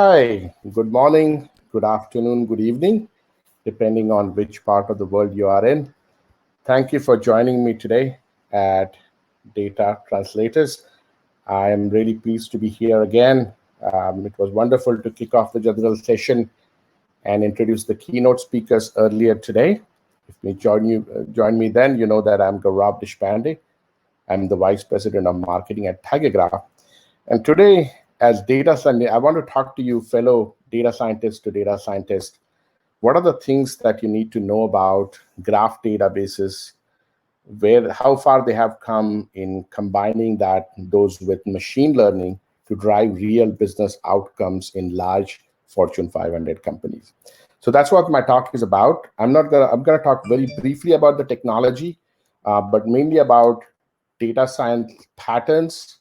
Hi, good morning, good afternoon, good evening, depending on which part of the world you are in. Thank you for joining me today at Data Translators. I am really pleased to be here again. It was wonderful to kick off the general session and introduce the keynote speakers earlier today. If you join me then, you know that I'm Gaurav Deshpande. I'm the Vice President of Marketing at Tagegraph. And today, as data scientist, I want to talk to you, fellow data scientists to data scientists. What are the things that you need to know about graph databases, how far they have come in combining those with machine learning to drive real business outcomes in large Fortune 500 companies. So that's what my talk is about. I'm gonna talk very briefly about the technology, but mainly about data science patterns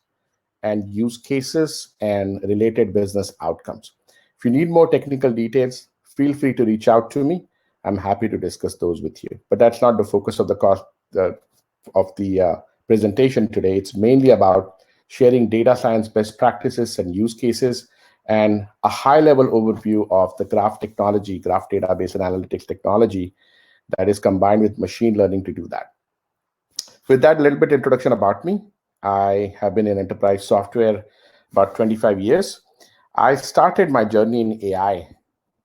and use cases and related business outcomes. If you need more technical details, feel free to reach out to me. I'm happy to discuss those with you. But that's not the focus of the presentation today. It's mainly about sharing data science best practices and use cases, and a high-level overview of the graph technology, graph database and analytics technology that is combined with machine learning to do that. With that little bit introduction about me, I have been in enterprise software about 25 years. I started my journey in AI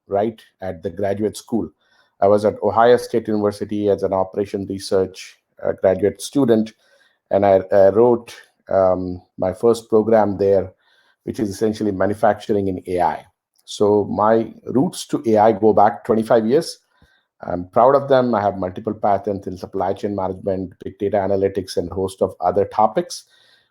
right at the graduate school. I was at Ohio State University as an operation research graduate student, and I wrote my first program there, which is essentially manufacturing in AI. So my roots to AI go back 25 years. I'm proud of them. I have multiple patents in supply chain management, big data analytics, and a host of other topics.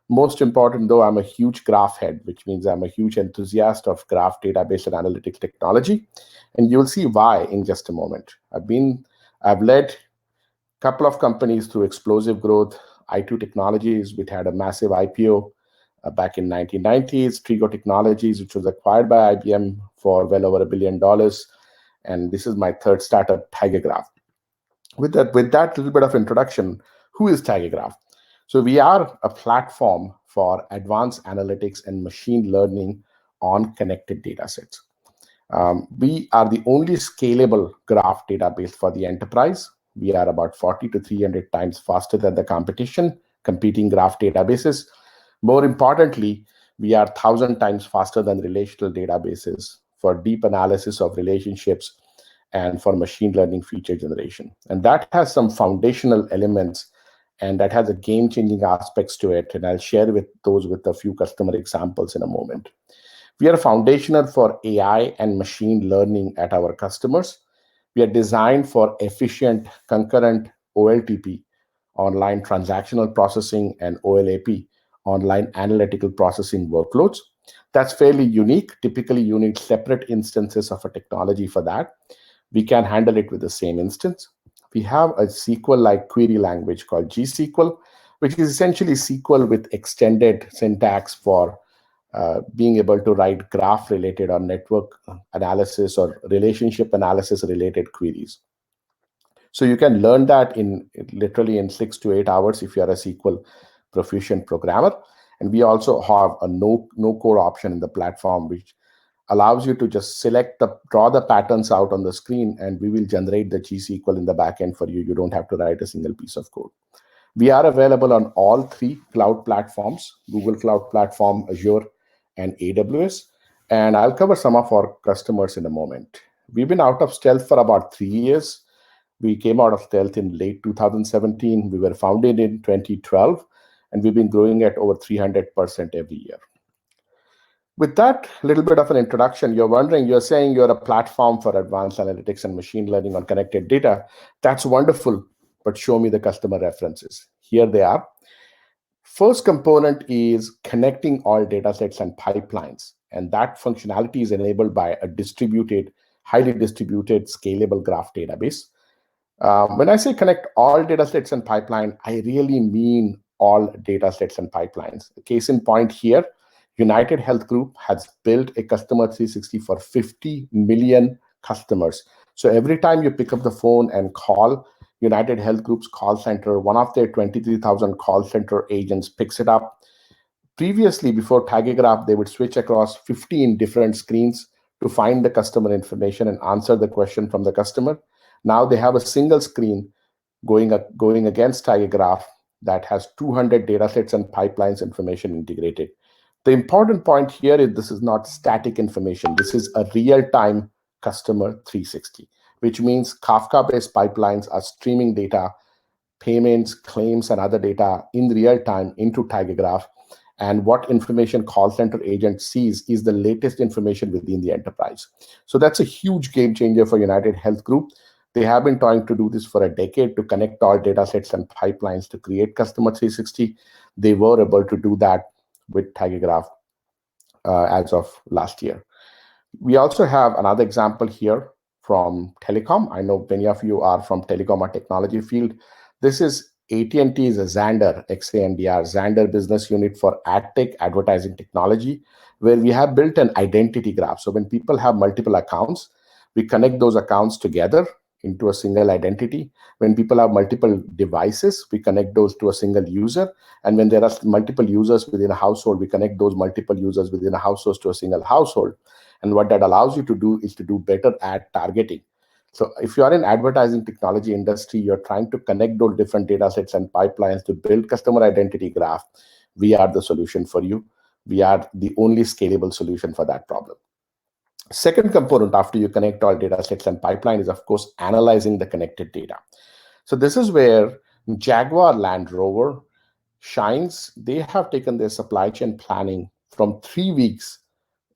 Most important, though, I'm a huge graph head, which means I'm a huge enthusiast of graph database and analytics technology. And you'll see why in just a moment. I've led a couple of companies through explosive growth. i2 Technologies, which had a massive IPO back in 1990s. Trigo Technologies, which was acquired by IBM for well over $1 billion. And this is my third startup, Tagegraph. With that little bit of introduction, who is Tagegraph? So we are a platform for advanced analytics and machine learning on connected data sets. We are the only scalable graph database for the enterprise. We are about 40 to 300 times faster than the competing graph databases. More importantly, we are 1,000 times faster than relational databases for deep analysis of relationships and for machine learning feature generation. And that has some foundational elements, and that has a game-changing aspects to it. And I'll share with a few customer examples in a moment. We are foundational for AI and machine learning at our customers. We are designed for efficient concurrent OLTP, online transactional processing, and OLAP, online analytical processing workloads. That's fairly unique. Typically, you need separate instances of a technology for that. We can handle it with the same instance. We have a SQL-like query language called GSQL, which is essentially SQL with extended syntax for being able to write graph-related or network analysis or relationship analysis-related queries. So you can learn that literally in 6 to 8 hours if you are a SQL proficient programmer. And we also have a no-code option in the platform, which allows you to just draw the patterns out on the screen, and we will generate the GSQL in the backend for you. You don't have to write a single piece of code. We are available on all 3 cloud platforms, Google Cloud Platform, Azure, and AWS. And I'll cover some of our customers in a moment. We've been out of stealth for about 3 years. We came out of stealth in late 2017. We were founded in 2012, and we've been growing at over 300% every year. With that little bit of an introduction, you're saying you're a platform for advanced analytics and machine learning on connected data. That's wonderful, but show me the customer references. Here they are. First component is connecting all data sets and pipelines, and that functionality is enabled by a highly distributed, scalable graph database. When I say connect all data sets and pipeline, I really mean all data sets and pipelines. Case in point here, United Health Group has built a customer 360 for 50 million customers. So every time you pick up the phone and call United Health Group's call center, one of their 23,000 call center agents picks it up. Previously, before Tagegraph, they would switch across 15 different screens to find the customer information and answer the question from the customer. Now they have a single screen going against Tiger Graph that has 200 data sets and pipelines information integrated. The important point here is this is not static information. This is a real-time customer 360, which means Kafka-based pipelines are streaming data, payments, claims, and other data in real time into Tiger Graph. And what information call center agent sees is the latest information within the enterprise. So that's a huge game changer for United Health Group. They have been trying to do this for a decade to connect all data sets and pipelines to create Customer 360. They were able to do that with Tiger Graph as of last year. We also have another example here from telecom. I know many of you are from telecom or technology field. This is AT&T's Xandr, XANDR, Xandr business unit for ad tech advertising technology, where we have built an identity graph. So when people have multiple accounts, we connect those accounts together into a single identity. When people have multiple devices, we connect those to a single user. And when there are multiple users within a household, we connect those multiple users within a household to a single household. And what that allows you to do is to do better ad targeting. So if you are in advertising technology industry, you're trying to connect those different data sets and pipelines to build customer identity graph. We are the solution for you. We are the only scalable solution for that problem. Second component after you connect all data sets and pipeline is, of course, analyzing the connected data. So this is where Jaguar Land Rover shines. They have taken their supply chain planning from 3 weeks.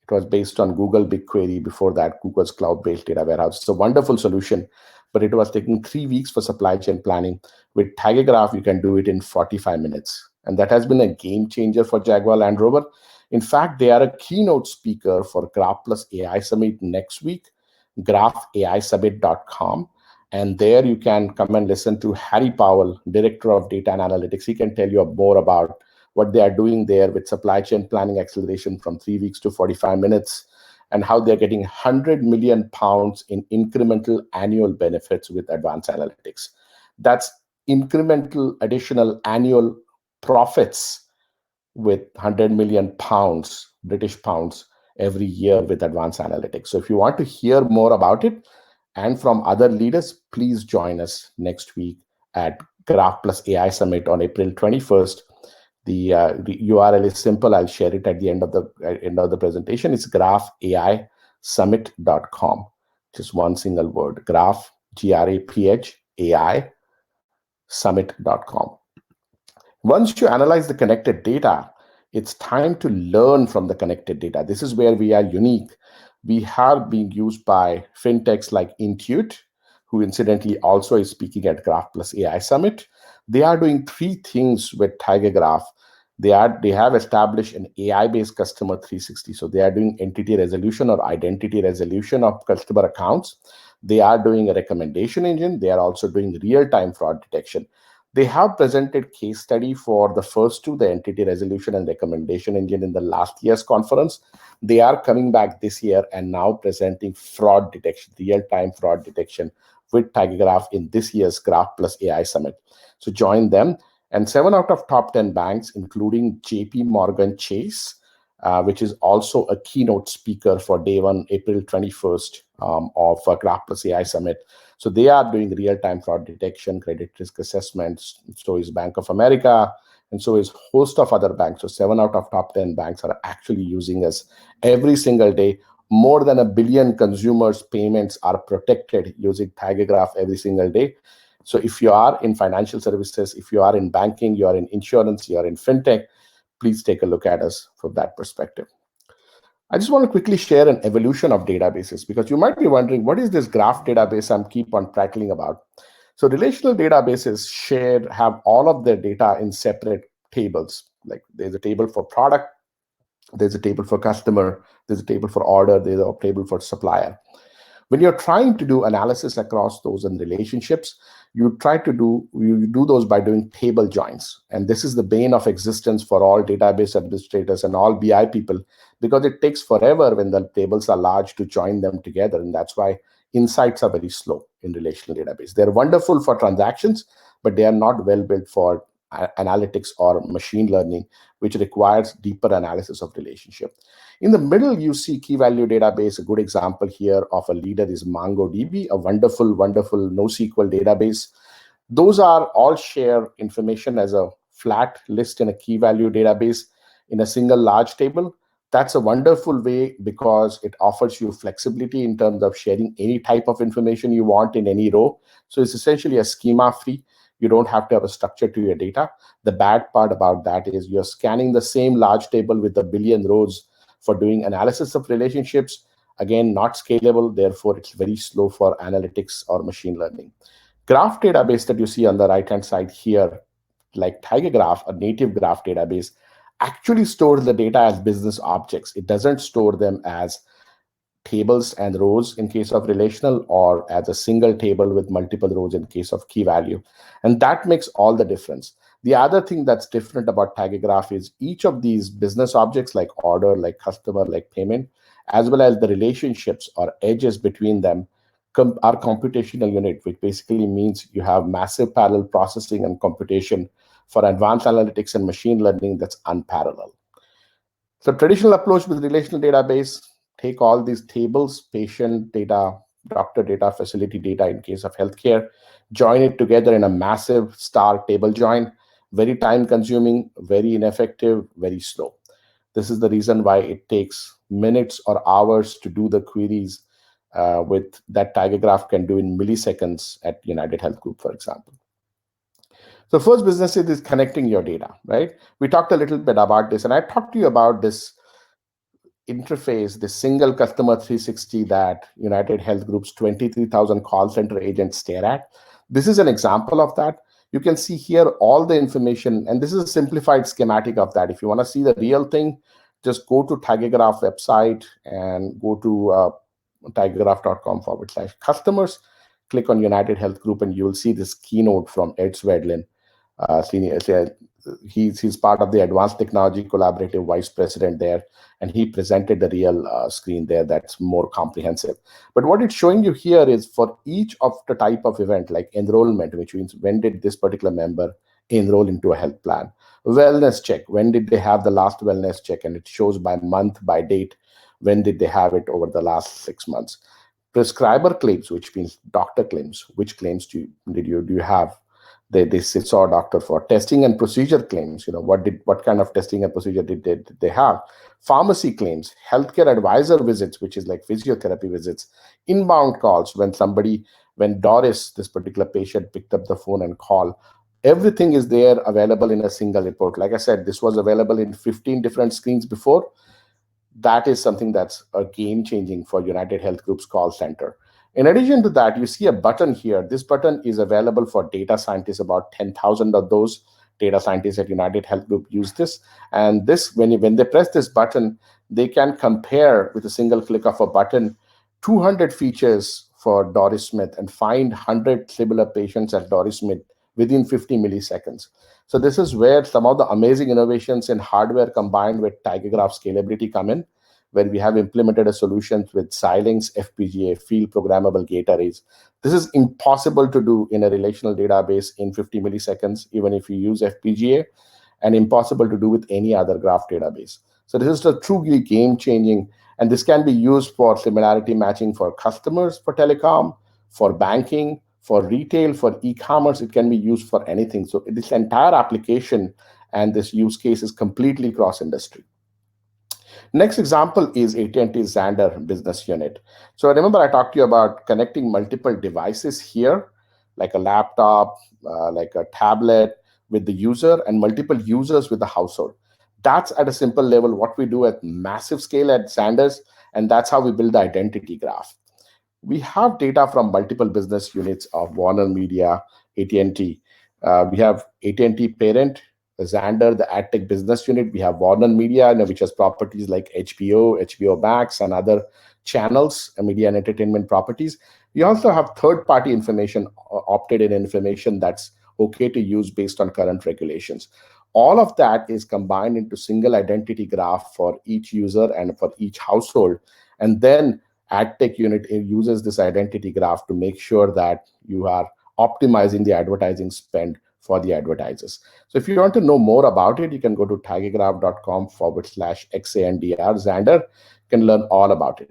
It was based on Google BigQuery, before that Google's cloud-based data warehouse. It's a wonderful solution, but it was taking 3 weeks for supply chain planning. With Tiger Graph, you can do it in 45 minutes. And that has been a game changer for Jaguar Land Rover. In fact, they are a keynote speaker for Graph Plus AI Summit next week, graphAIsummit.com. And there you can come and listen to Harry Powell, Director of Data and Analytics. He can tell you more about what they are doing there with supply chain planning acceleration from 3 weeks to 45 minutes, and how they're getting 100 million pounds in incremental annual benefits with advanced analytics. That's incremental additional annual profits with 100 million pounds, British pounds, every year with advanced analytics. So if you want to hear more about it and from other leaders, please join us next week at Graph Plus AI Summit on April 21st. The URL is simple. I'll share it at the end of the presentation. It's graphAIsummit.com. Just one single word, graph, GRAPH, AI, summit.com. Once you analyze the connected data, it's time to learn from the connected data. This is where we are unique. We are being used by fintechs like Intuit, who incidentally also is speaking at Graph Plus AI Summit. They are doing 3 things with Tiger Graph. They have established an AI-based customer 360. So they are doing entity resolution or identity resolution of customer accounts. They are doing a recommendation engine. They are also doing real-time fraud detection. They have presented case study for the first 2, the entity resolution and recommendation engine, in the last year's conference. They are coming back this year and now presenting fraud detection, real-time fraud detection with Tiger Graph in this year's Graph Plus AI Summit. So join them. And 7 out of top 10 banks, including JP Morgan Chase, which is also a keynote speaker for day 1, April 21st of Graph Plus AI Summit. So they are doing real-time fraud detection, credit risk assessments. So is Bank of America, and so is a host of other banks. So 7 out of top 10 banks are actually using us every single day. More than 1 billion consumers' payments are protected using Tiger Graph every single day. So if you are in financial services, if you are in banking, you are in insurance, you are in fintech, please take a look at us from that perspective. I just want to quickly share an evolution of databases, because you might be wondering, what is this graph database I'm keep on prattling about? So relational databases have all of their data in separate tables. Like there's a table for product, there's a table for customer, there's a table for order, there's a table for supplier. When you're trying to do analysis across those and relationships, you do those by doing table joins. And this is the bane of existence for all database administrators and all BI people, because it takes forever when the tables are large to join them together. And that's why insights are very slow in relational database. They're wonderful for transactions, but they are not well built for analytics or machine learning, which requires deeper analysis of relationship. In the middle, you see key value database. A good example here of a leader is MongoDB, a wonderful, wonderful NoSQL database. Those are all share information as a flat list in a key value database in a single large table. That's a wonderful way because it offers you flexibility in terms of sharing any type of information you want in any row. So it's essentially a schema free. You don't have to have a structure to your data. The bad part about that is you're scanning the same large table with a billion rows for doing analysis of relationships. Again, not scalable, therefore it's very slow for analytics or machine learning. Graph database that you see on the right-hand side here, like Tiger Graph, a native graph database, actually stores the data as business objects. It doesn't store them as tables and rows in case of relational, or as a single table with multiple rows in case of key value. And that makes all the difference. The other thing that's different about Tiger Graph is each of these business objects, like order, like customer, like payment, as well as the relationships or edges between them, are computational unit, which basically means you have massive parallel processing and computation for advanced analytics and machine learning that's unparalleled. So traditional approach with relational database, take all these tables, patient data, doctor data, facility data in case of healthcare, join it together in a massive star table join, very time consuming, very ineffective, very slow. This is the reason why it takes minutes or hours to do the queries with that Tiger Graph can do in milliseconds at United Health Group, for example. So first business is connecting your data, right? We talked a little bit about this, and I talked to you about this interface, this single customer 360 that United Health Group's 23,000 call center agents stare at. This is an example of that. You can see here all the information, and this is a simplified schematic of that. If you want to see the real thing, just go to Tiger Graph website and go to tigergraph.com/customers, click on United Health Group, and you will see this keynote from Ed Swedlin. He's part of the Advanced Technology Collaborative Vice President there, and he presented the real screen there that's more comprehensive. But what it's showing you here is for each of the type of event, like enrollment, which means when did this particular member enroll into a health plan, wellness check, when did they have the last wellness check, and it shows by month, by date, when did they have it over the last 6 months. Prescriber claims, which means doctor claims, which claims do you have. They saw a doctor for. Testing and procedure claims, what kind of testing and procedure did they have. Pharmacy claims, healthcare advisor visits, which is like physiotherapy visits, inbound calls, when Doris, this particular patient, picked up the phone and called. Everything is there available in a single report. Like I said, this was available in 15 different screens before. That is something that's a game changing for United Health Group's call center. In addition to that, you see a button here. This button is available for data scientists. About 10,000 of those data scientists at United Health Group use this. And this, when they press this button, they can compare with a single click of a button 200 features for Doris Smith and find 100 similar patients at Doris Smith within 50 milliseconds. So this is where some of the amazing innovations in hardware combined with Tiger Graph scalability come in, where we have implemented a solution with Xilinx FPGA, field programmable gate arrays. This is impossible to do in a relational database in 50 milliseconds, even if you use FPGA, and impossible to do with any other graph database. So this is a truly game-changing, and this can be used for similarity matching for customers, for telecom, for banking, for retail, for e-commerce. It can be used for anything. So this entire application and this use case is completely cross-industry. Next example is AT&T Xandr business unit. So remember I talked to you about connecting multiple devices here, like a laptop, like a tablet with the user, and multiple users with the household. That's at a simple level what we do at massive scale at Xandr, and that's how we build the identity graph. We have data from multiple business units of Warner Media, AT&T. We have AT&T parent, Xandr, the AdTech business unit. We have Warner Media, which has properties like HBO, HBO Max, and other channels, media and entertainment properties. We also have third-party information, opted-in information that's okay to use based on current regulations. All of that is combined into single identity graph for each user and for each household. And then AdTech unit uses this identity graph to make sure that you are optimizing the advertising spend for the advertisers. So if you want to know more about it, you can go to tagegraph.com/XANDR. Xander can learn all about it.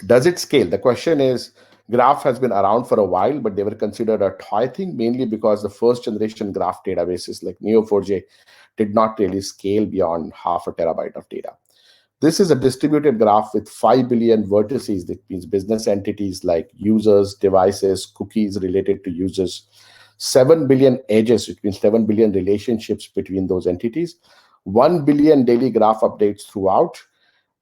Does it scale? The question is, Graph has been around for a while, but they were considered a toy thing mainly because the first generation graph databases like Neo4j did not really scale beyond half a terabyte of data. This is a distributed graph with 5 billion vertices. That means business entities like users, devices, cookies related to users, 7 billion edges, which means 7 billion relationships between those entities, 1 billion daily graph updates throughout,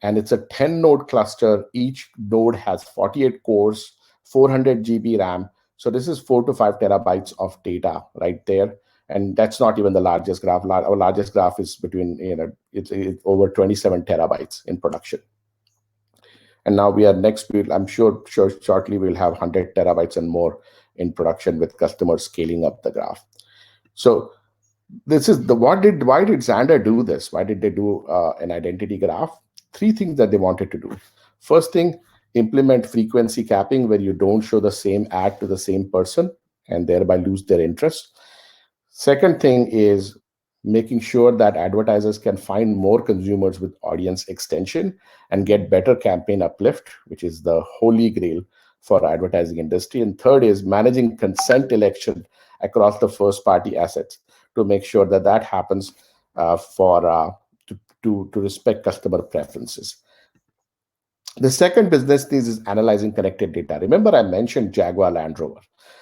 and it's a 10 node cluster. Each node has 48 cores, 400 GB RAM. So this is 4 to 5 terabytes of data right there. And that's not even the largest graph. Our largest graph is between, it's over 27 terabytes in production. And now we are next week, I'm sure shortly we'll have 100 terabytes and more in production with customers scaling up the graph. So this is why did Xandr do this? Why did they do an identity graph? 3 things that they wanted to do. First thing, implement frequency capping where you don't show the same ad to the same person and thereby lose their interest. Second thing is making sure that advertisers can find more consumers with audience extension and get better campaign uplift, which is the holy grail for advertising industry. And third is managing consent election across the first party assets to make sure that that happens to respect customer preferences. The second business thesis is analyzing connected data. Remember, I mentioned Jaguar Land Rover.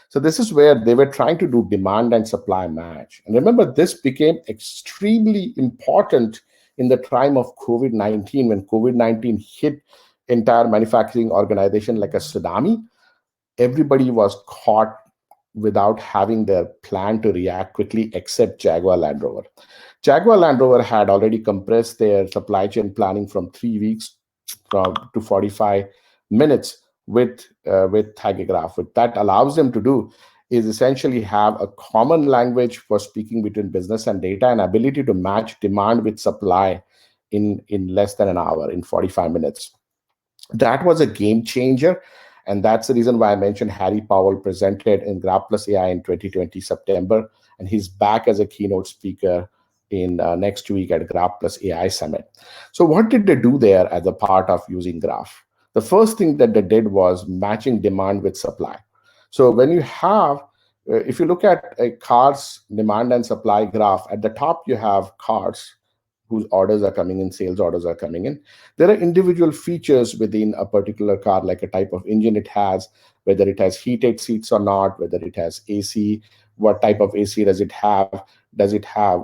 So this is where they were trying to do demand and supply match. And remember, this became extremely important in the time of COVID-19. When COVID-19 hit entire manufacturing organization like a tsunami, everybody was caught without having their plan to react quickly except Jaguar Land Rover. Jaguar Land Rover had already compressed their supply chain planning from 3 weeks to 45 minutes with Tagegraph. What that allows them to do is essentially have a common language for speaking between business and data and ability to match demand with supply in less than an hour, in 45 minutes. That was a game changer. And that's the reason why I mentioned Harry Powell presented in Graph Plus AI in 2020 September, and he's back as a keynote speaker in next week at Graph Plus AI Summit. So what did they do there as a part of using Graph? The first thing that they did was matching demand with supply. So when you have, if you look at a car's demand and supply graph, at the top you have cars whose orders are coming in, sales orders are coming in. There are individual features within a particular car, like a type of engine it has, whether it has heated seats or not, whether it has AC, what type of AC does it have, does it have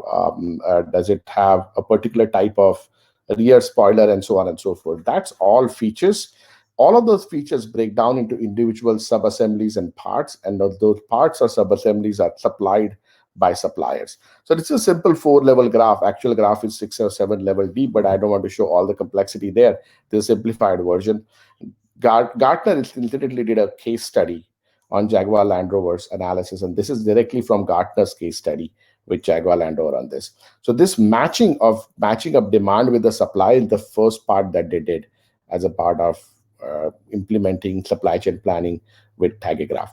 a particular type of rear spoiler, and so on and so forth. That's all features. All of those features break down into individual sub-assemblies and parts, and those parts or sub-assemblies are supplied by suppliers. So this is a simple 4-level graph. Actual graph is 6 or 7 level deep, but I don't want to show all the complexity there. This simplified version. Gartner incidentally did a case study on Jaguar Land Rover's analysis, and this is directly from Gartner's case study with Jaguar Land Rover on this. So this matching up demand with the supply is the first part that they did as a part of implementing supply chain planning with Tagegraph.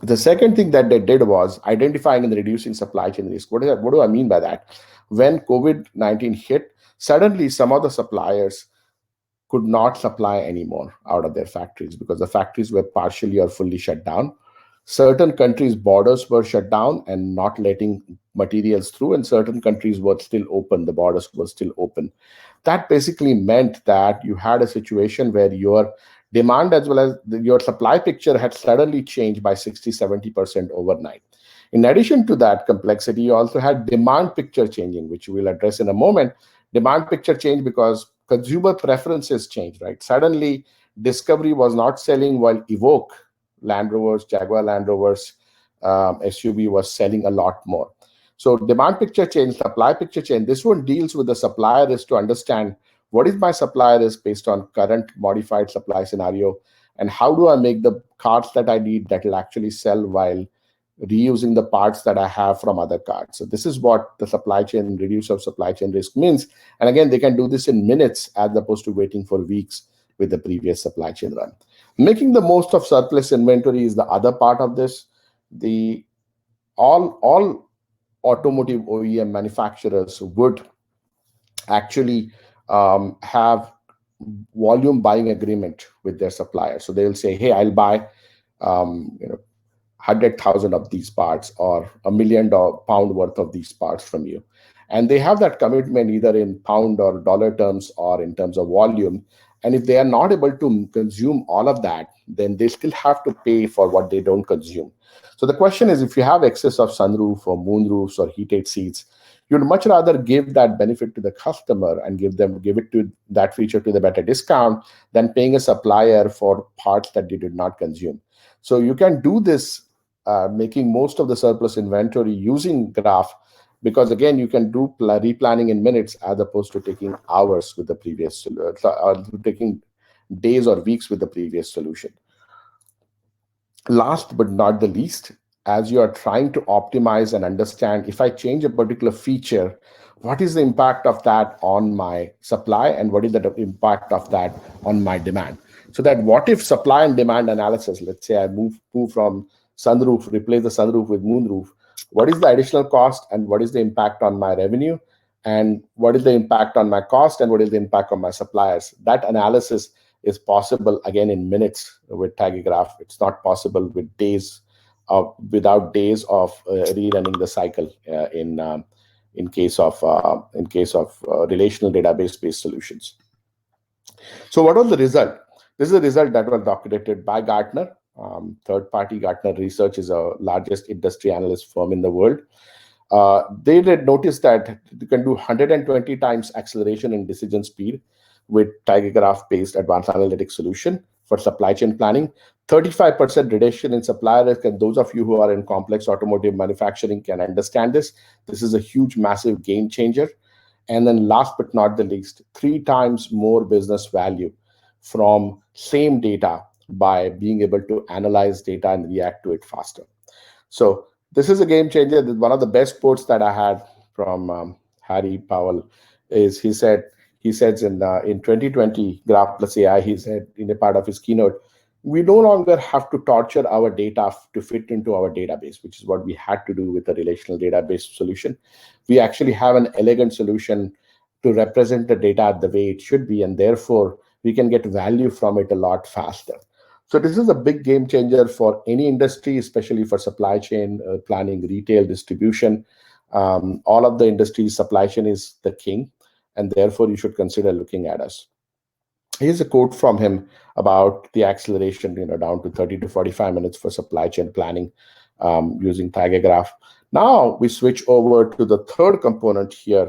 The second thing that they did was identifying and reducing supply chain risk. What do I mean by that? When COVID-19 hit, suddenly some of the suppliers could not supply anymore out of their factories because the factories were partially or fully shut down. Certain countries' borders were shut down and not letting materials through, and certain countries were still open. The borders were still open. That basically meant that you had a situation where your demand as well as your supply picture had suddenly changed by 60-70% overnight. In addition to that complexity, you also had demand picture changing, which we'll address in a moment. Demand picture changed because consumer preferences changed, right? Suddenly, Discovery was not selling while Evoque Land Rovers, Jaguar Land Rovers, SUV was selling a lot more. So demand picture change, supply picture change. This one deals with the supplier risk to understand what is my supplier risk based on current modified supply scenario, and how do I make the cars that I need that will actually sell while reusing the parts that I have from other cars. So this is what the supply chain, reduce of supply chain risk means. And again, they can do this in minutes as opposed to waiting for weeks with the previous supply chain run. Making the most of surplus inventory is the other part of this. The all automotive OEM manufacturers would actually have volume buying agreement with their supplier. So they'll say, hey, I'll buy 100,000 of these parts or £1 million worth of these parts from you. And they have that commitment either in pound or dollar terms or in terms of volume. And if they are not able to consume all of that, then they still have to pay for what they don't consume. So the question is, if you have excess of sunroof or moonroofs or heated seats, you'd much rather give that benefit to the customer and give it to that feature to the better discount than paying a supplier for parts that they did not consume. So you can do this, making most of the surplus inventory using Graph, because again, you can do replanning in minutes as opposed to taking hours with the previous, taking days or weeks with the previous solution. Last but not the least, as you are trying to optimize and understand, if I change a particular feature, what is the impact of that on my supply and what is the impact of that on my demand? So that what if supply and demand analysis, let's say I move from sunroof, replace the sunroof with moonroof, what is the additional cost and what is the impact on my revenue, and what is the impact on my cost and what is the impact on my suppliers? That analysis is possible again in minutes with Tagigraph. It's not possible with days without days of rerunning the cycle in case of relational database based solutions. So what was the result? This is a result that was documented by Gartner. Third-party Gartner Research is the largest industry analyst firm in the world. They did notice that you can do 120 times acceleration in decision speed with Tagigraph-based advanced analytics solution for supply chain planning. 35% reduction in supplier risk, and those of you who are in complex automotive manufacturing can understand this. This is a huge, massive game changer. And then last but not the least, 3 times more business value from same data by being able to analyze data and react to it faster. So this is a game changer. One of the best quotes that I had from Harry Powell is he says in 2020 Graph Plus AI, he said in a part of his keynote, we no longer have to torture our data to fit into our database, which is what we had to do with the relational database solution. We actually have an elegant solution to represent the data the way it should be, and therefore we can get value from it a lot faster. So this is a big game changer for any industry, especially for supply chain planning, retail, distribution. All of the industries, supply chain is the king, and therefore you should consider looking at us. Here's a quote from him about the acceleration, down to 30 to 45 minutes for supply chain planning using Tagigraph. Now we switch over to the third component here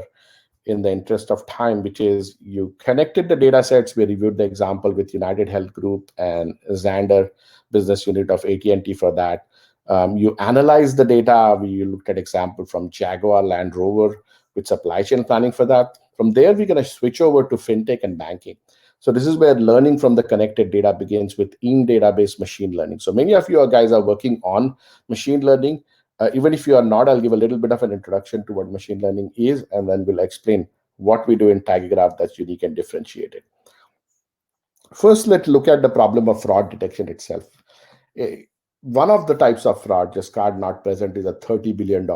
in the interest of time, which is you connected the data sets. We reviewed the example with United Health Group and Xander business unit of AT&T for that. You analyzed the data. We looked at example from Jaguar Land Rover with supply chain planning for that. From there, we're going to switch over to fintech and banking. So this is where learning from the connected data begins with in-database machine learning. So many of you guys are working on machine learning. Even if you are not, I'll give a little bit of an introduction to what machine learning is, and then we'll explain what we do in Tagigraph that's unique and differentiated. First, let's look at the problem of fraud detection itself. One of the types of fraud, just card not present, is a $30 billion.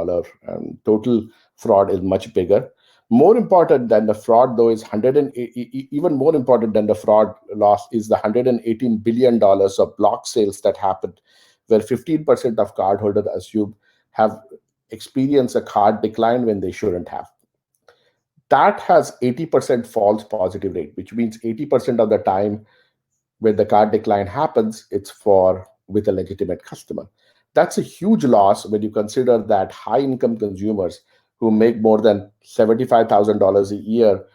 Total fraud is much bigger. More important than the fraud, though, is even more important than the fraud loss is the $118 billion of block sales that happened, where 15% of cardholders assume have experienced a card decline when they shouldn't have. That has 80% false positive rate, which means 80% of the time when the card decline happens, it's with a legitimate customer. That's a huge loss when you consider that high-income consumers who make more than $75,000 a year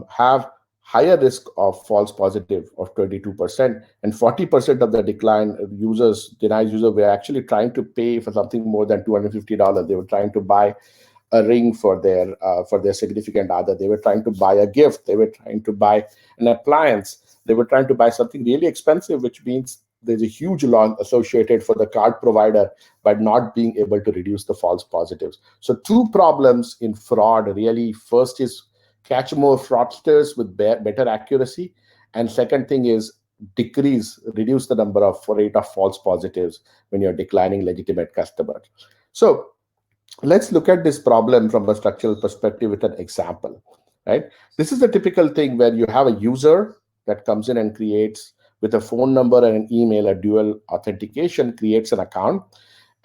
have higher risk of false positive of 22%, and 40% of the denied users were actually trying to pay for something more than $250. They were trying to buy a ring for their significant other. They were trying to buy a gift. They were trying to buy an appliance. They were trying to buy something really expensive, which means there's a huge loss associated for the card provider by not being able to reduce the false positives. So 2 problems in fraud really. First is catch more fraudsters with better accuracy. And second thing is reduce the rate of false positives when you're declining legitimate customers. So let's look at this problem from a structural perspective with an example, right? This is a typical thing where you have a user that comes in and creates, with a phone number and an email, a dual authentication, creates an account,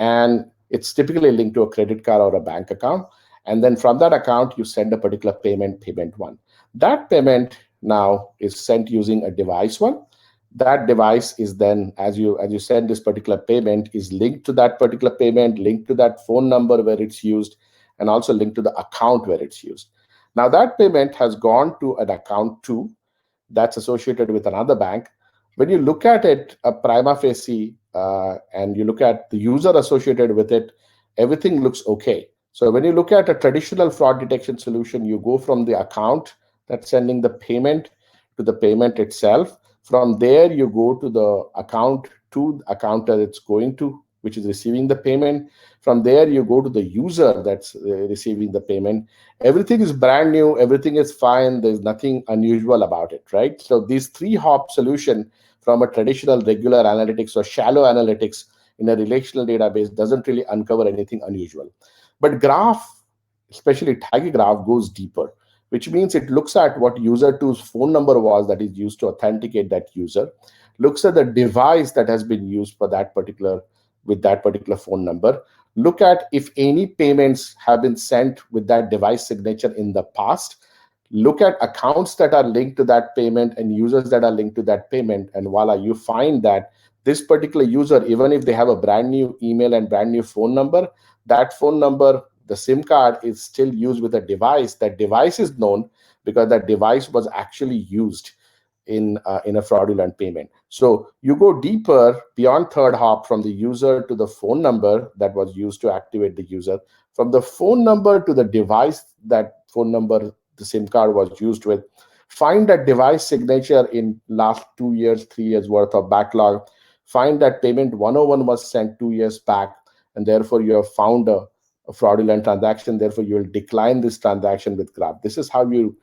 and it's typically linked to a credit card or a bank account. And then from that account, you send a particular payment one. That payment now is sent using a device one. That device is then, as you send this particular payment, is linked to that particular payment, linked to that phone number where it's used, and also linked to the account where it's used. Now that payment has gone to an account two that's associated with another bank. When you look at it, a prima facie, and you look at the user associated with it, everything looks okay. So when you look at a traditional fraud detection solution, you go from the account that's sending the payment to the payment itself. From there, you go to the account that it's going to, which is receiving the payment. From there, you go to the user that's receiving the payment. Everything is brand new. Everything is fine. There's nothing unusual about it, right? So these three-hop solution from a traditional regular analytics or shallow analytics in a relational database doesn't really uncover anything unusual. But Graph, especially TigerGraph, goes deeper, which means it looks at what user two's phone number was that is used to authenticate that user, looks at the device that has been used for that particular phone number, look at if any payments have been sent with that device signature in the past, look at accounts that are linked to that payment and users that are linked to that payment, and voila, you find that this particular user, even if they have a brand new email and brand new phone number, that phone number, the SIM card, is still used with a device. That device is known because that device was actually used in a fraudulent payment. So you go deeper beyond third hop, from the user to the phone number that was used to activate the user, from the phone number to the device that phone number the SIM card was used with. Find that device signature in last 2 years, 3 years worth of backlog. Find that payment 101 was sent 2 years back, and therefore you have found a fraudulent transaction. Therefore, you will decline this transaction with Graph. This is how you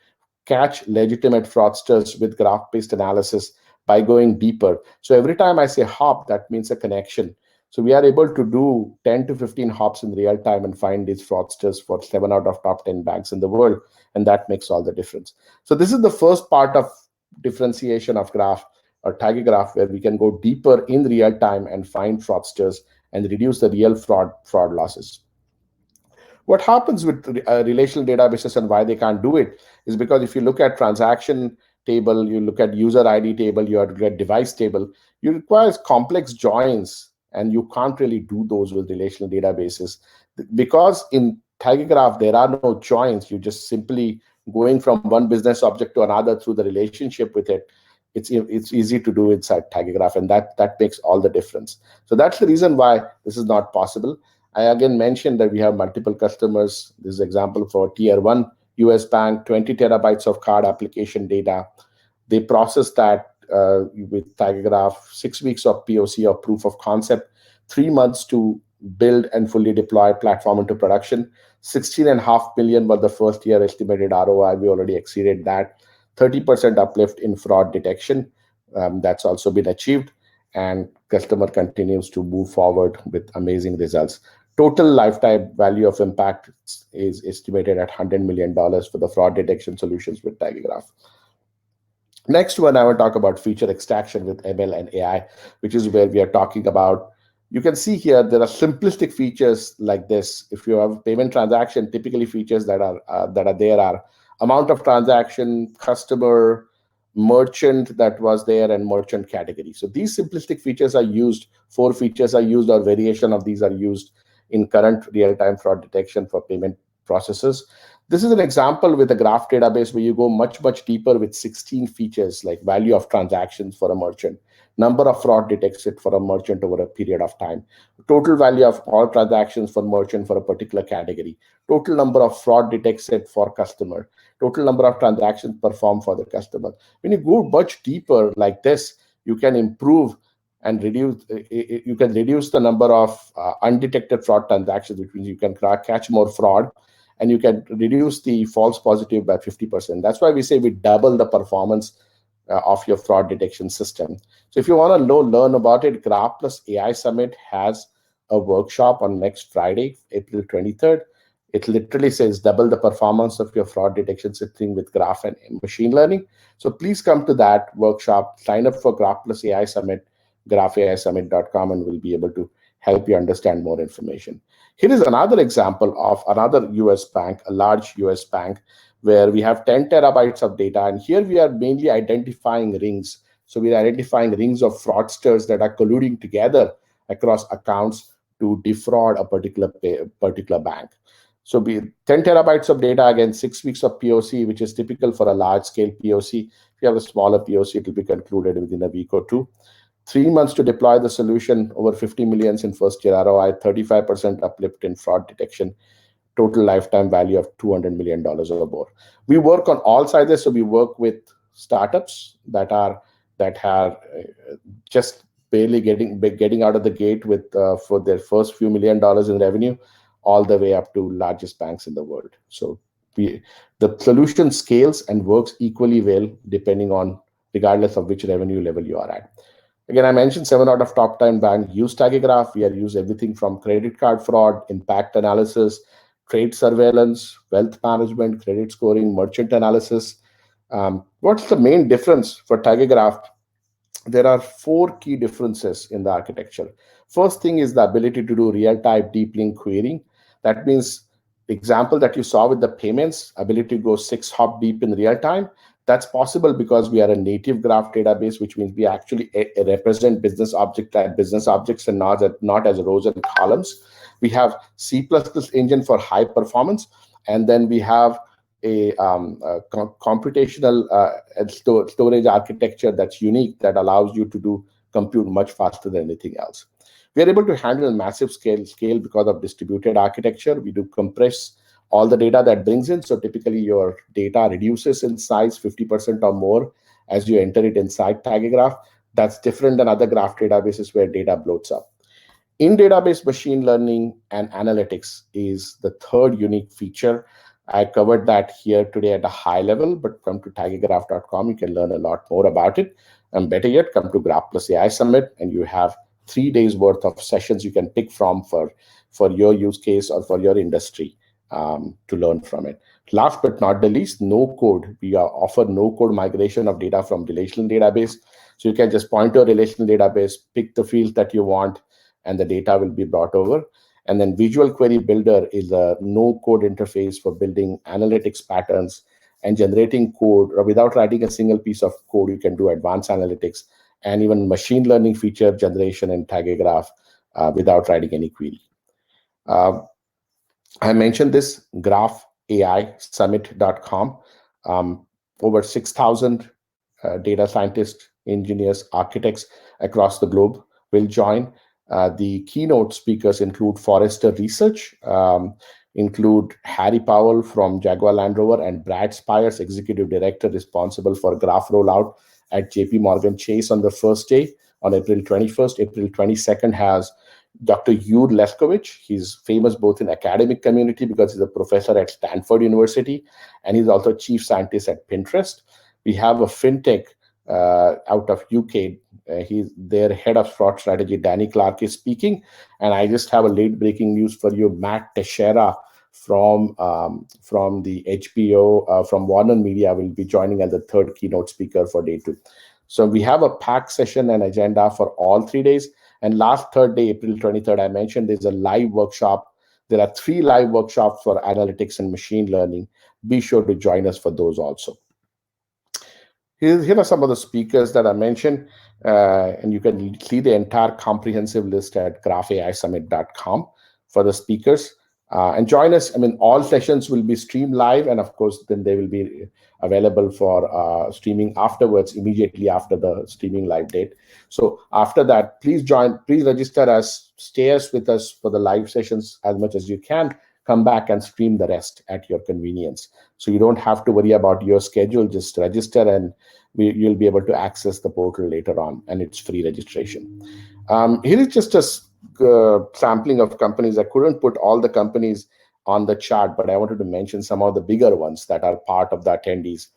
catch legitimate fraudsters with graph-based analysis, by going deeper. So every time I say hop, that means a connection. So we are able to do 10 to 15 hops in real time and find these fraudsters for 7 out of top 10 banks in the world. And that makes all the difference. So this is the first part of differentiation of Graph or TigerGraph, where we can go deeper in real time and find fraudsters and reduce the real fraud losses. What happens with relational databases and why they can't do it is because if you look at transaction table, you look at user ID table, you look at device table, you require complex joins, and you can't really do those with relational databases. Because in TigerGraph, there are no joins. You just simply going from one business object to another through the relationship with it. It's easy to do inside TigerGraph, and that makes all the difference. So that's the reason why this is not possible. I again mentioned that we have multiple customers. This is an example for tier 1 US bank, 20 terabytes of card application data. They process that with TigerGraph, 6 weeks of POC or proof of concept, 3 months to build and fully deploy platform into production. 16.5 million was the first year estimated ROI. We already exceeded that. 30% uplift in fraud detection. That's also been achieved. And customer continues to move forward with amazing results. Total lifetime value of impact is estimated at $100 million for the fraud detection solutions with TigerGraph. Next one, I will talk about feature extraction with ML and AI, which is where we are talking about. You can see here there are simplistic features like this. If you have payment transaction, typically features that are there are amount of transaction, customer, merchant that was there, and merchant category. So these simplistic features are used. 4 features are used, or variation of these are used in current real-time fraud detection for payment processes. This is an example with a graph database where you go much, much deeper with 16 features, like value of transactions for a merchant, number of fraud detected for a merchant over a period of time, total value of all transactions for merchant for a particular category, total number of fraud detected for customer, total number of transactions performed for the customer. When you go much deeper like this, you can improve and reduce the number of undetected fraud transactions, which means you can catch more fraud, and you can reduce the false positive by 50%. That's why we say we double the performance of your fraud detection system. So if you want to learn about it, Graph Plus AI Summit has a workshop on next Friday, April 23rd. It literally says double the performance of your fraud detection system with graph and machine learning. So please come to that workshop, sign up for Graph Plus AI Summit, graphAIsummit.com, and we'll be able to help you understand more information. Here is another example of another US bank, a large US bank, where we have 10 terabytes of data. And here we are mainly identifying rings. So we are identifying rings of fraudsters that are colluding together across accounts to defraud a particular bank. So 10 terabytes of data, again, 6 weeks of POC, which is typical for a large scale POC. If you have a smaller POC, it will be concluded within a week or two. 3 months to deploy the solution, over 50 millions in first year ROI, 35% uplift in fraud detection, total lifetime value of $200 million or more. We work on all sizes. So we work with startups that are just barely getting out of the gate with for their first few $1 million in revenue, all the way up to largest banks in the world. So the solution scales and works equally well regardless of which revenue level you are at. Again, I mentioned 7 out of top 10 banks use Tagegraph. We use everything from credit card fraud, impact analysis, trade surveillance, wealth management, credit scoring, merchant analysis. What's the main difference for Tagegraph? There are 4 key differences in the architecture. First thing is the ability to do real-time deep link querying. That means the example that you saw with the payments, ability to go 6 hop deep in real time. That's possible because we are a native graph database, which means we actually represent business objects as business objects and not as rows and columns. We have C++ engine for high performance, and then we have a computational storage architecture that's unique, that allows you to do compute much faster than anything else. We are able to handle massive scale because of distributed architecture. We do compress all the data that brings in. So typically your data reduces in size 50% or more as you enter it inside Tagegraph. That's different than other graph databases where data bloats up. In-database machine learning and analytics is the third unique feature. I covered that here today at a high level, but come to tagegraph.com, you can learn a lot more about it. And better yet, come to Graph Plus AI Summit, and you have 3 days worth of sessions you can pick from for your use case or for your industry to learn from it. Last but not the least, no code. We offer no code migration of data from relational database. So you can just point to a relational database, pick the fields that you want, and the data will be brought over. And then Visual Query Builder is a no-code interface for building analytics patterns and generating code. Or without writing a single piece of code, you can do advanced analytics and even machine learning feature generation in Tagegraph without writing any query. I mentioned this, graphAIsummit.com. Over 6,000 data scientists, engineers, architects across the globe will join. The keynote speakers include Forrester Research, include Harry Powell from Jaguar Land Rover, and Brad Spires, Executive Director responsible for Graph rollout at JP Morgan Chase on the first day on April 21st. April 22nd has Dr. Yur Lefkovich. He's famous both in academic community because he's a professor at Stanford University, and he's also chief scientist at Pinterest. We have a fintech out of UK. He's their head of fraud strategy, Danny Clark, is speaking. And I just have a late breaking news for you. Matt Teixeira from the HBO, from Warner Media, will be joining as the third keynote speaker for day 2. So we have a packed session and agenda for all 3 days. And last third day, April 23rd, I mentioned there's a live workshop. There are 3 live workshops for analytics and machine learning. Be sure to join us for those also. Here are some of the speakers that I mentioned, and you can see the entire comprehensive list at graphAIsummit.com for the speakers. And join us. I mean, all sessions will be streamed live, and of course, then they will be available for streaming afterwards, immediately after the streaming live date. So after that, please join, please register us, stay with us for the live sessions as much as you can. Come back and stream the rest at your convenience. So you don't have to worry about your schedule, just register and you'll be able to access the portal later on, and it's free registration. Here is just a sampling of companies. I couldn't put all the companies on the chart, but I wanted to mention some of the bigger ones that are part of the attendees.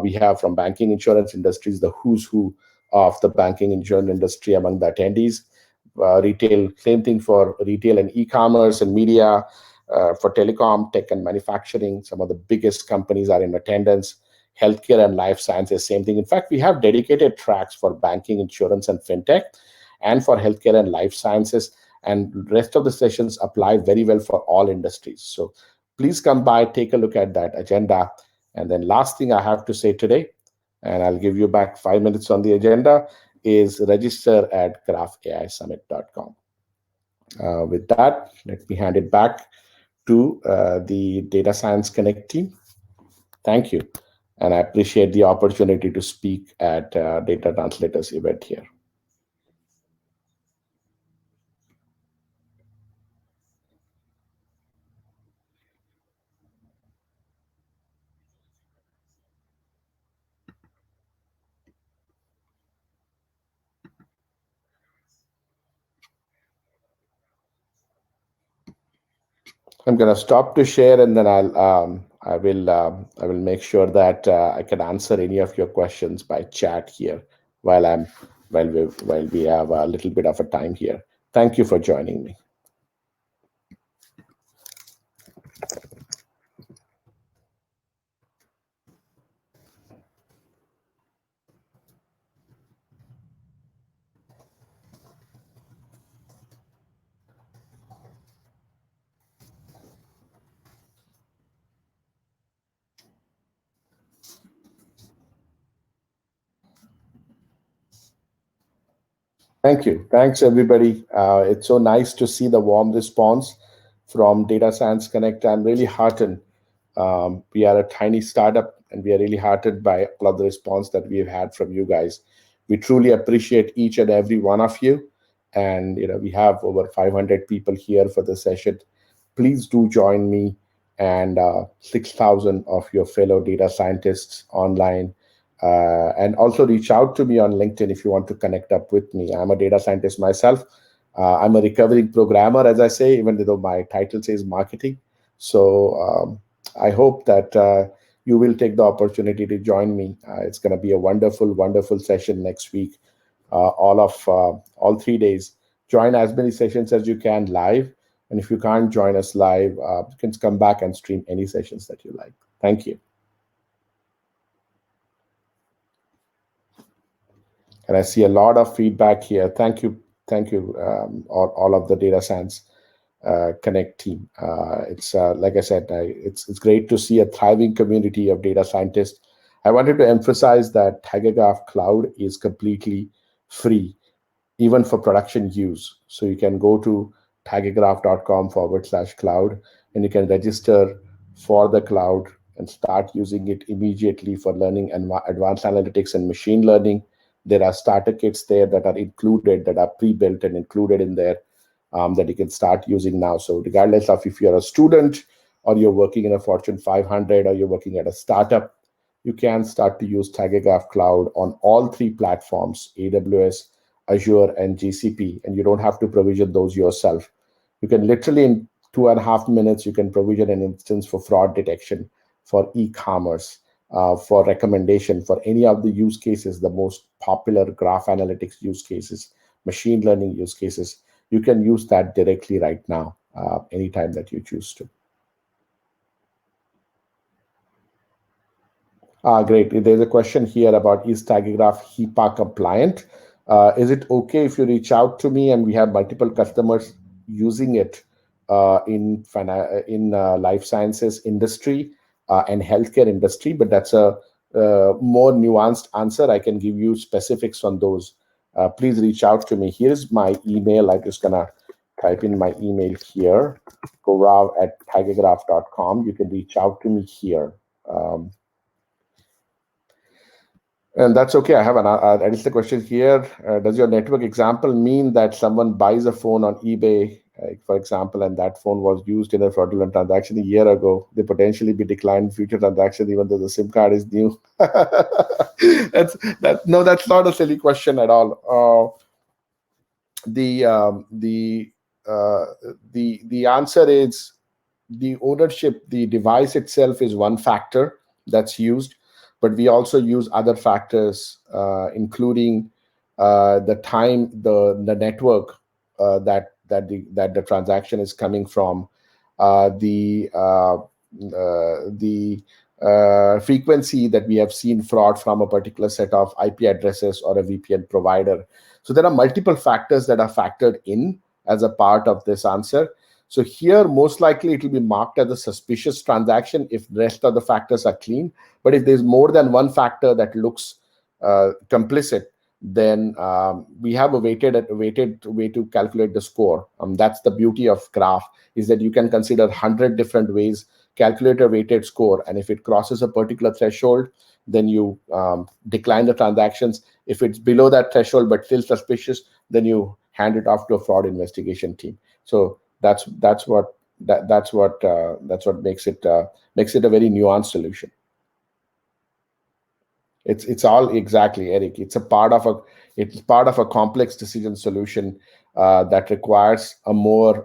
We have from banking insurance industries, the who's who of the banking insurance industry among the attendees. retail, same thing for retail and e-commerce and media, for telecom, tech, and manufacturing. Some of the biggest companies are in attendance. Healthcare and life sciences, same thing. In fact, we have dedicated tracks for banking, insurance, and fintech, and for healthcare and life sciences. And rest of the sessions apply very well for all industries. So please come by, take a look at that agenda. And then last thing I have to say today, and I'll give you back 5 minutes on the agenda, is register at graphaisummit.com. With that, let me hand it back to the Data Science Connect team. Thank you. And I appreciate the opportunity to speak at Data Translators event here. I'm going to stop to share, and then I will make sure that I can answer any of your questions by chat here while we have a little bit of a time here. Thank you for joining me. Thank you. Thanks, everybody. It's so nice to see the warm response from Data Science Connect. I'm really heartened. We are a tiny startup, and we are really heartened by all of the response that we've had from you guys. We truly appreciate each and every one of you. And we have over 500 people here for the session. Please do join me and 6,000 of your fellow data scientists online. And also reach out to me on LinkedIn if you want to connect up with me. I'm a data scientist myself. I'm a recovering programmer, as I say, even though my title says marketing. So I hope that you will take the opportunity to join me. It's going to be a wonderful, wonderful session next week. All 3 days. Join as many sessions as you can live. And if you can't join us live, you can come back and stream any sessions that you like. Thank you. And I see a lot of feedback here. Thank you, all of the Data Science Connect team. It's like I said, it's great to see a thriving community of data scientists. I wanted to emphasize that Tigergraph Cloud is completely free, even for production use. So you can go to tigergraph.com/cloud, and you can register for the cloud and start using it immediately for learning and advanced analytics and machine learning. There are starter kits there that are included, that are pre-built and included in there, that you can start using now. So regardless of if you're a student or you're working in a Fortune 500 or you're working at a startup, you can start to use Tigergraph Cloud on all 3 platforms, AWS, Azure, and GCP, and you don't have to provision those yourself. You can literally, in 2.5 minutes, you can provision an instance for fraud detection, for e-commerce, for recommendation, for any of the use cases, the most popular graph analytics use cases, machine learning use cases. You can use that directly right now, anytime that you choose to. Great. There's a question here about, is Tigergraph HIPAA compliant? Is it okay if you reach out to me? And we have multiple customers using it in life sciences industry and healthcare industry, but that's a more nuanced answer. I can give you specifics on those. Please reach out to me. Here's my email. I'm just gonna type in my email here, gaurav@tigergraph.com. You can reach out to me here. And that's okay. I have an additional question here. Does your network example mean that someone buys a phone on eBay, for example, and that phone was used in a fraudulent transaction a year ago? They potentially be declined future transactions even though the SIM card is new. No, that's not a silly question at all. The answer is the ownership. The device itself is one factor that's used, but we also use other factors, including the time, the network that the transaction is coming from, the frequency that we have seen fraud from a particular set of IP addresses or a VPN provider. So there are multiple factors that are factored in as a part of this answer. So here, most likely it will be marked as a suspicious transaction if the rest of the factors are clean. But if there's more than one factor that looks complicit, then we have a weighted way to calculate the score. That's the beauty of graph, is that you can consider 100 different ways, calculate a weighted score, and if it crosses a particular threshold, then you decline the transactions. If it's below that threshold but still suspicious, then you hand it off to a fraud investigation team. So that's what makes it a very nuanced solution. It's all exactly, Eric. It's part of a complex decision solution that requires a more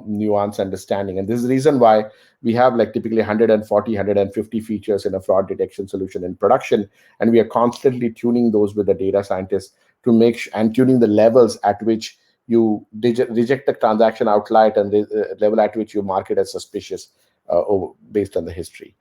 nuanced understanding. And this is the reason why we have like typically 140, 150 features in a fraud detection solution in production, and we are constantly tuning those with the data scientists to and tuning the levels at which you reject the transaction outright and the level at which you mark it as suspicious based on the history.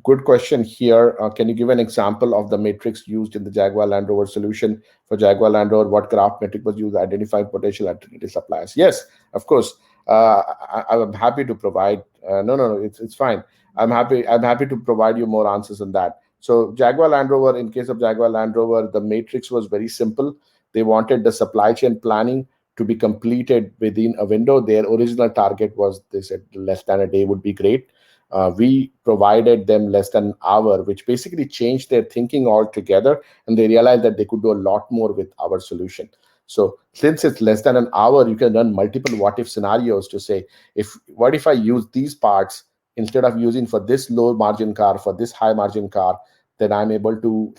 Good question here. Can you give an example of the matrix used in the Jaguar Land Rover solution? For Jaguar Land Rover, what graph metric was used to identify potential alternative suppliers? Yes, of course. I'm happy to provide. No, it's fine. I'm happy to provide you more answers on that. So Jaguar Land Rover, in case of Jaguar Land Rover, the matrix was very simple. They wanted the supply chain planning to be completed within a window. Their original target was, they said, less than a day would be great. We provided them less than an hour, which basically changed their thinking altogether, and they realized that they could do a lot more with our solution. So since it's less than an hour, you can run multiple what-if scenarios to say, what if I use these parts instead of using for this low-margin car, for this high-margin car, then I'm able to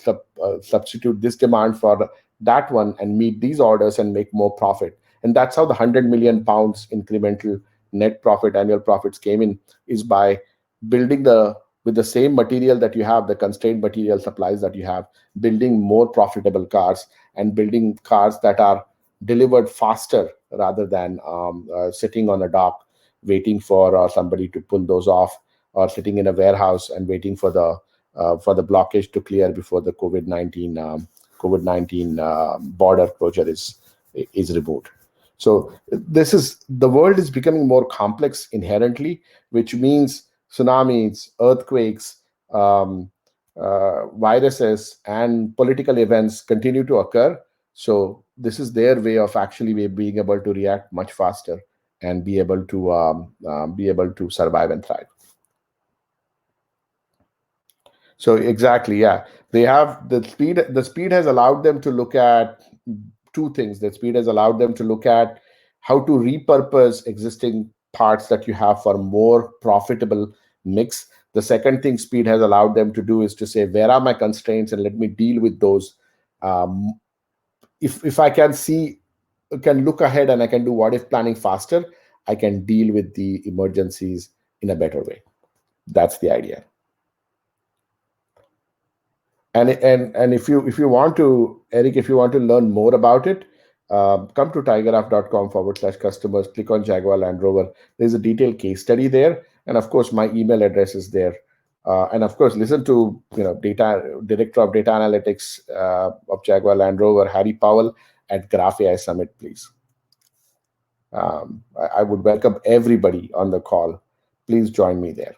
substitute this demand for that one and meet these orders and make more profit. And that's how the 100 million pounds incremental net profit, annual profits came in, is by building with the same material that you have, the constrained material supplies that you have, building more profitable cars and building cars that are delivered faster rather than sitting on a dock waiting for somebody to pull those off, or sitting in a warehouse and waiting for the blockage to clear before the COVID-19 border closure is removed. So the world is becoming more complex inherently, which means tsunamis, earthquakes, viruses, and political events continue to occur. So this is their way of actually being able to react much faster and be able to survive and thrive. So exactly, yeah, they have the speed. The speed has allowed them to look at two things. The speed has allowed them to look at how to repurpose existing parts that you have for more profitable mix. The second thing speed has allowed them to do is to say, where are my constraints, and let me deal with those. If I can look ahead and I can do what if planning faster, I can deal with the emergencies in a better way. That's the idea. And if you want to, Eric, if you want to learn more about it, come to tigergraph.com/customers, click on Jaguar Land Rover. There's a detailed case study there. And of course, my email address is there. And of course, listen to Director of Data Analytics of Jaguar Land Rover, Harry Powell, at Graph AI Summit, please. I would welcome everybody on the call. Please join me there.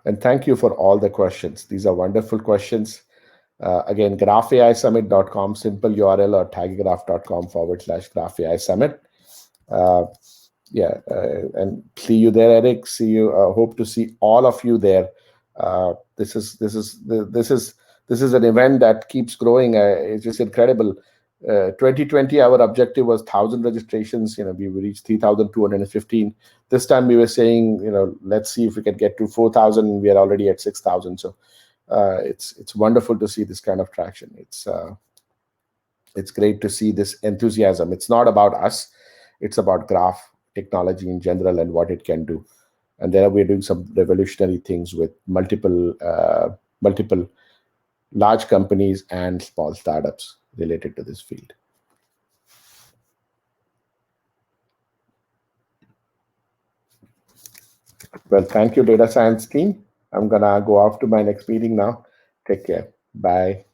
And thank you for all the questions. These are wonderful questions. Again, graphaisummit.com, simple URL, or tigergraph.com/graph AI Summit. And see you there, Eric. See you. Hope to see all of you there. This is an event that keeps growing. It's just incredible. 2020, our objective was 1,000 registrations. We reached 3,215. This time we were saying, let's see if we can get to 4,000. We are already at 6,000. So it's wonderful to see this kind of traction. It's great to see this enthusiasm. It's not about us. It's about graph technology in general and what it can do. And there we're doing some revolutionary things with multiple large companies and small startups related to this field. Well, thank you, data science team. I'm gonna go off to my next meeting now. Take care. Bye.